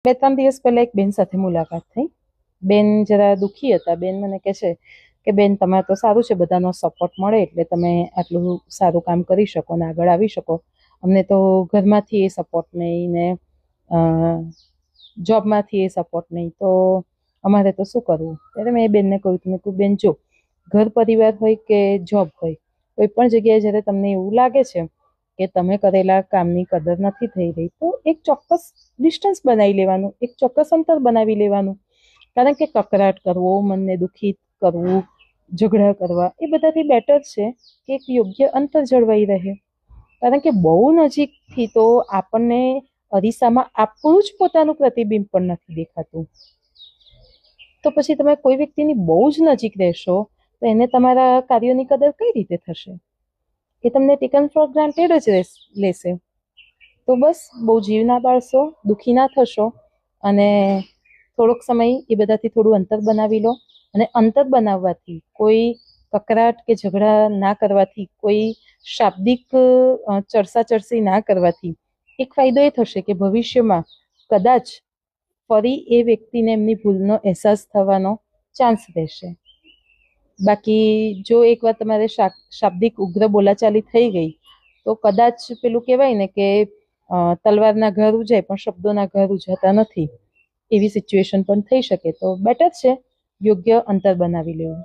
2-3 દિવસ પહેલા એક બેન સાથે મુલાકાત થઈ. બેન જરા દુઃખી હતા. બેન મને કહે છે કે બેન તમારે તો સારું છે, બધાનો સપોર્ટ મળે એટલે તમે આટલું સારું કામ કરી શકો ને આગળ આવી શકો. અમને તો ઘરમાંથી એ સપોર્ટ નહીં ને જોબમાંથી એ સપોર્ટ નહીં, તો અમારે તો શું કરવું? ત્યારે મેં એ બેનને કહ્યું મેં કહ્યું બેન જો, ઘર પરિવાર હોય કે જોબ હોય, કોઈ પણ જગ્યાએ જ્યારે તમને એવું લાગે છે કે તમે કરેલા કામની કદર નથી થઈ રહી, તો એક ચોક્કસ ડિસ્ટન્સ બનાવી લેવાનું, એક ચોક્કસ અંતર બનાવી લેવાનું. કારણ કે કકરાટ કરવો, મનને દુઃખિત કરવું, ઝઘડા કરવા એ બધાથી બેટર છે કે એક યોગ્ય અંતર જળવાઈ રહે. કારણ કે બહુ નજીકથી તો આપણને અરીસામાં આપણું જ પોતાનું પ્રતિબિંબ પણ નથી દેખાતું. તો પછી તમે કોઈ વ્યક્તિની બહુ જ નજીક રહેશો તો એને તમારા કાર્યોની કદર કઈ રીતે થશે? એ તમને ટેકન ફોર ગ્રાન્ટેડ જ લેશે. તો બસ બહુ જીવ ના બાળશો, દુઃખી ના થશો અને થોડોક સમય એ બધાથી થોડું અંતર બનાવી લો. અને અંતર બનાવવાથી, કોઈ કકરાટ કે ઝઘડા ના કરવાથી, કોઈ શાબ્દિક ચરસા ના કરવાથી એક ફાયદો એ થશે કે ભવિષ્યમાં કદાચ ફરી એ વ્યક્તિને એમની ભૂલનો અહેસાસ થવાનો ચાન્સ રહેશે. બાકી જો એકવાર તમારે શાબ્દિક ઉગ્ર બોલાચાલી થઈ ગઈ તો કદાચ પેલું કહેવાય ને કે તલવારના ઘર ઉજાય પણ શબ્દોના ઘર ઉજાતા નથી, એવી સિચ્યુએશન પણ થઈ શકે. તો બેટર છે યોગ્ય અંતર બનાવી લેવું.